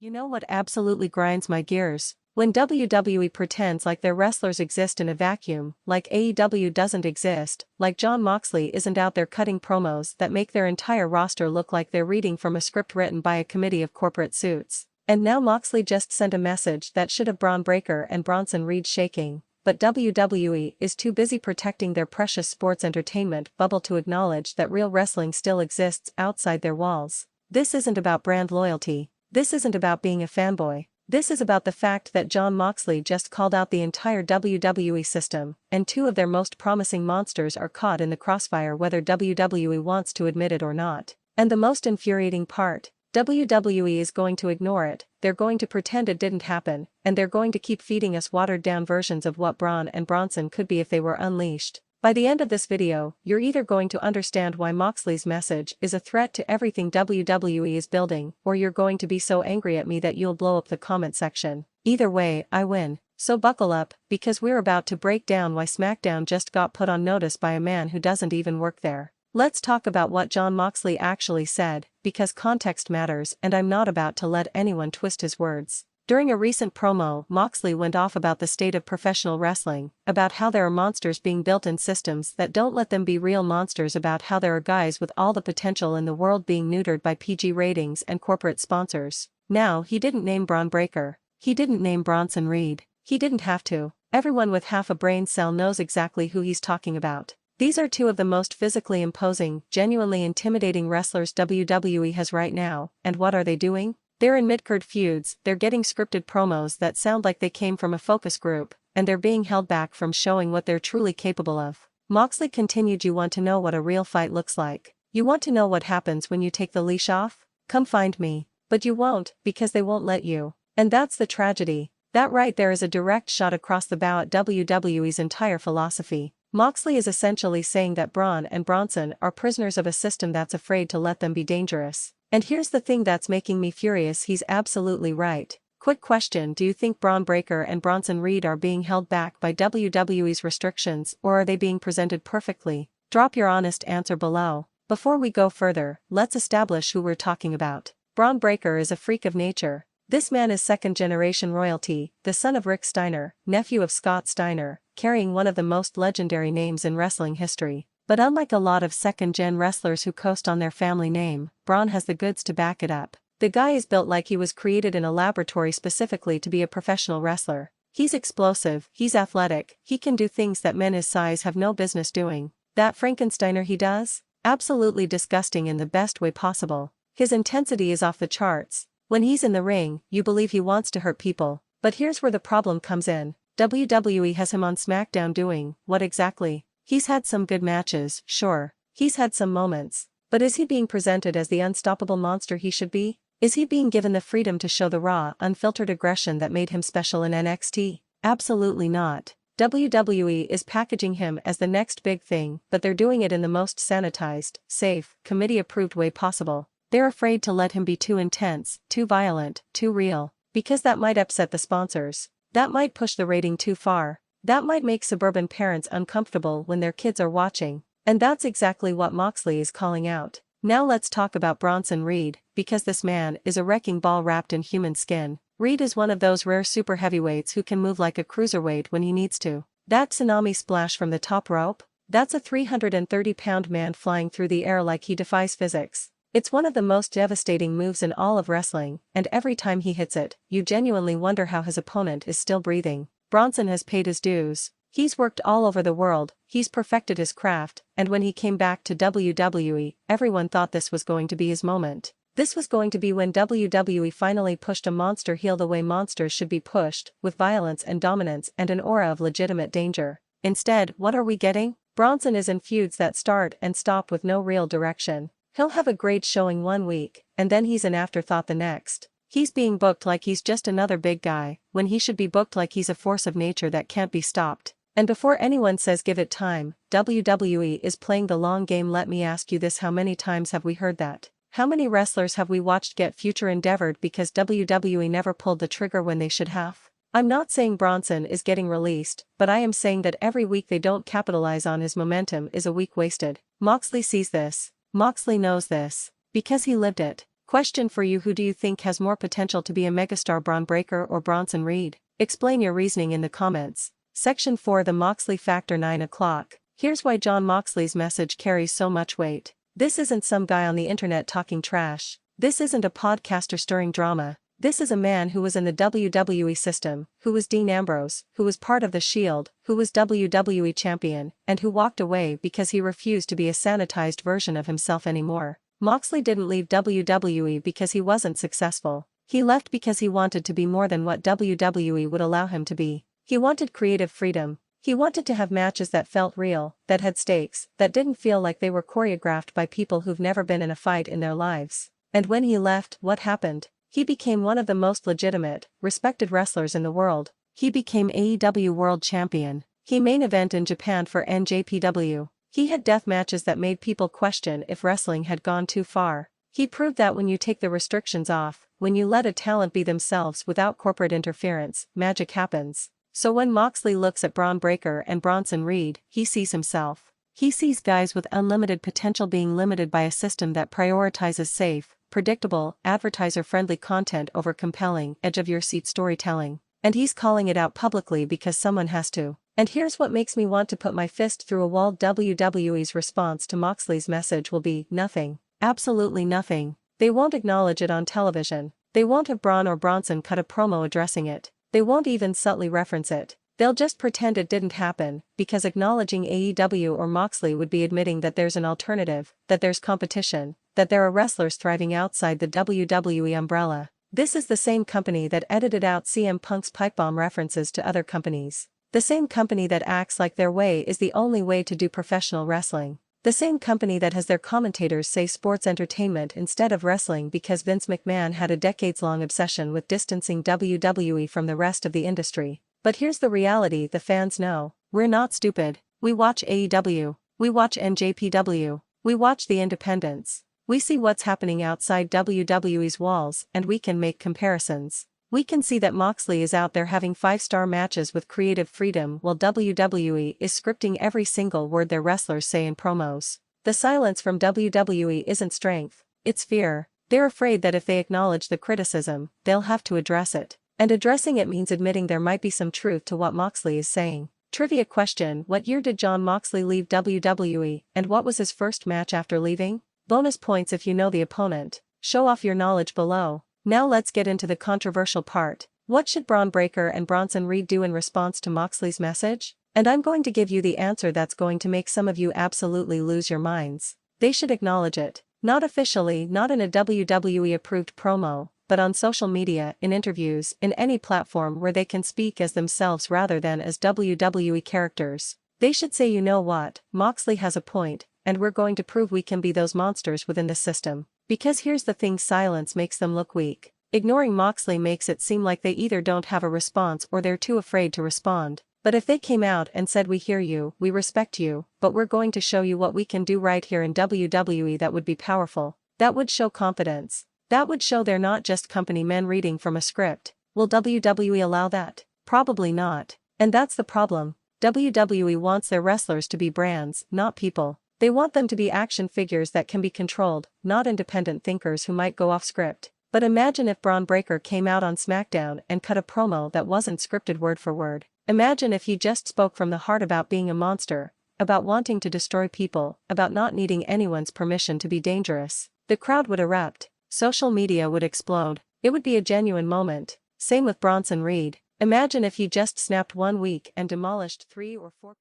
You know what absolutely grinds my gears? When WWE pretends like their wrestlers exist in a vacuum, like AEW doesn't exist, like Jon Moxley isn't out there cutting promos that make their entire roster look like they're reading from a script written by a committee of corporate suits. And now Moxley just sent a message that should have Bron Breakker and Bronson Reed shaking, but WWE is too busy protecting their precious sports entertainment bubble to acknowledge that real wrestling still exists outside their walls. This isn't about brand loyalty. This isn't about being a fanboy. This is about the fact that Jon Moxley just called out the entire WWE system, and two of their most promising monsters are caught in the crossfire whether WWE wants to admit it or not. And the most infuriating part, WWE is going to ignore it, they're going to pretend it didn't happen, and they're going to keep feeding us watered-down versions of what Bron and Bronson could be if they were unleashed. By the end of this video, you're either going to understand why Moxley's message is a threat to everything WWE is building, or you're going to be so angry at me that you'll blow up the comment section. Either way, I win. So buckle up, because we're about to break down why SmackDown just got put on notice by a man who doesn't even work there. Let's talk about what Jon Moxley actually said, because context matters and I'm not about to let anyone twist his words. During a recent promo, Moxley went off about the state of professional wrestling, about how there are monsters being built in systems that don't let them be real monsters, about how there are guys with all the potential in the world being neutered by PG ratings and corporate sponsors. Now, he didn't name Bron Breakker. He didn't name Bronson Reed. He didn't have to. Everyone with half a brain cell knows exactly who he's talking about. These are two of the most physically imposing, genuinely intimidating wrestlers WWE has right now, and what are they doing? They're in mid-card feuds, they're getting scripted promos that sound like they came from a focus group, and they're being held back from showing what they're truly capable of. Moxley continued, "You want to know what a real fight looks like? You want to know what happens when you take the leash off? Come find me. But you won't, because they won't let you." And that's the tragedy. That right there is a direct shot across the bow at WWE's entire philosophy. Moxley is essentially saying that Bron and Bronson are prisoners of a system that's afraid to let them be dangerous. And here's the thing that's making me furious, he's absolutely right. Quick question, do you think Bron Breakker and Bronson Reed are being held back by WWE's restrictions, or are they being presented perfectly? Drop your honest answer below. Before we go further, let's establish who we're talking about. Bron Breakker is a freak of nature. This man is second-generation royalty, the son of Rick Steiner, nephew of Scott Steiner, carrying one of the most legendary names in wrestling history. But unlike a lot of second-gen wrestlers who coast on their family name, Bron has the goods to back it up. The guy is built like he was created in a laboratory specifically to be a professional wrestler. He's explosive, he's athletic, he can do things that men his size have no business doing. That Frankensteiner he does? Absolutely disgusting in the best way possible. His intensity is off the charts. When he's in the ring, you believe he wants to hurt people. But here's where the problem comes in. WWE has him on SmackDown doing what exactly? He's had some good matches, sure. He's had some moments. But is he being presented as the unstoppable monster he should be? Is he being given the freedom to show the raw, unfiltered aggression that made him special in NXT? Absolutely not. WWE is packaging him as the next big thing, but they're doing it in the most sanitized, safe, committee-approved way possible. They're afraid to let him be too intense, too violent, too real, because that might upset the sponsors. That might push the rating too far. That might make suburban parents uncomfortable when their kids are watching. And that's exactly what Moxley is calling out. Now let's talk about Bronson Reed, because this man is a wrecking ball wrapped in human skin. Reed is one of those rare super heavyweights who can move like a cruiserweight when he needs to. That tsunami splash from the top rope? That's a 330-pound man flying through the air like he defies physics. It's one of the most devastating moves in all of wrestling, and every time he hits it, you genuinely wonder how his opponent is still breathing. Bronson has paid his dues. He's worked all over the world, he's perfected his craft, and when he came back to WWE, everyone thought this was going to be his moment. This was going to be when WWE finally pushed a monster heel the way monsters should be pushed, with violence and dominance and an aura of legitimate danger. Instead, what are we getting? Bronson is in feuds that start and stop with no real direction. He'll have a great showing one week, and then he's an afterthought the next. He's being booked like he's just another big guy, when he should be booked like he's a force of nature that can't be stopped. And before anyone says give it time, WWE is playing the long game. Let me ask you this, how many times have we heard that? How many wrestlers have we watched get future endeavored because WWE never pulled the trigger when they should have? I'm not saying Bronson is getting released, but I am saying that every week they don't capitalize on his momentum is a week wasted. Moxley sees this. Moxley knows this. Because he lived it. Question for you: who do you think has more potential to be a megastar, Bron Breakker or Bronson Reed? Explain your reasoning in the comments. Section 4: The Moxley Factor. 9 o'clock. Here's why Jon Moxley's message carries so much weight. This isn't some guy on the internet talking trash. This isn't a podcaster stirring drama. This is a man who was in the WWE system, who was Dean Ambrose, who was part of The Shield, who was WWE Champion, and who walked away because he refused to be a sanitized version of himself anymore. Moxley didn't leave WWE because he wasn't successful. He left because he wanted to be more than what WWE would allow him to be. He wanted creative freedom. He wanted to have matches that felt real, that had stakes, that didn't feel like they were choreographed by people who've never been in a fight in their lives. And when he left, what happened? He became one of the most legitimate, respected wrestlers in the world. He became AEW World Champion. He main event in Japan for NJPW. He had death matches that made people question if wrestling had gone too far. He proved that when you take the restrictions off, when you let a talent be themselves without corporate interference, magic happens. So when Moxley looks at Bron Breakker and Bronson Reed, he sees himself. He sees guys with unlimited potential being limited by a system that prioritizes safe, predictable, advertiser-friendly content over compelling, edge-of-your-seat storytelling. And he's calling it out publicly because someone has to. And here's what makes me want to put my fist through a wall: WWE's response to Moxley's message will be nothing. Absolutely nothing. They won't acknowledge it on television. They won't have Bron or Bronson cut a promo addressing it. They won't even subtly reference it. They'll just pretend it didn't happen, because acknowledging AEW or Moxley would be admitting that there's an alternative, that there's competition, that there are wrestlers thriving outside the WWE umbrella. This is the same company that edited out CM Punk's pipe bomb references to other companies. The same company that acts like their way is the only way to do professional wrestling. The same company that has their commentators say sports entertainment instead of wrestling because Vince McMahon had a decades-long obsession with distancing WWE from the rest of the industry. But here's the reality: the fans know. We're not stupid. We watch AEW. We watch NJPW. We watch the independents. We see what's happening outside WWE's walls, and we can make comparisons. We can see that Moxley is out there having 5-star matches with creative freedom while WWE is scripting every single word their wrestlers say in promos. The silence from WWE isn't strength, it's fear. They're afraid that if they acknowledge the criticism, they'll have to address it. And addressing it means admitting there might be some truth to what Moxley is saying. Trivia question: what year did Jon Moxley leave WWE, and what was his first match after leaving? Bonus points if you know the opponent. Show off your knowledge below. Now let's get into the controversial part. What should Bron Breakker and Bronson Reed do in response to Moxley's message? And I'm going to give you the answer that's going to make some of you absolutely lose your minds. They should acknowledge it. Not officially, not in a WWE-approved promo, but on social media, in interviews, in any platform where they can speak as themselves rather than as WWE characters. They should say, you know what, Moxley has a point, and we're going to prove we can be those monsters within the system. Because here's the thing: silence makes them look weak. Ignoring Moxley makes it seem like they either don't have a response or they're too afraid to respond. But if they came out and said, we hear you, we respect you, but we're going to show you what we can do right here in WWE, that would be powerful. That would show confidence. That would show they're not just company men reading from a script. Will WWE allow that? Probably not. And that's the problem. WWE wants their wrestlers to be brands, not people. They want them to be action figures that can be controlled, not independent thinkers who might go off script. But imagine if Bron Breakker came out on SmackDown and cut a promo that wasn't scripted word for word. Imagine if he just spoke from the heart about being a monster, about wanting to destroy people, about not needing anyone's permission to be dangerous. The crowd would erupt. Social media would explode. It would be a genuine moment. Same with Bronson Reed. Imagine if he just snapped one week and demolished 3 or 4 people.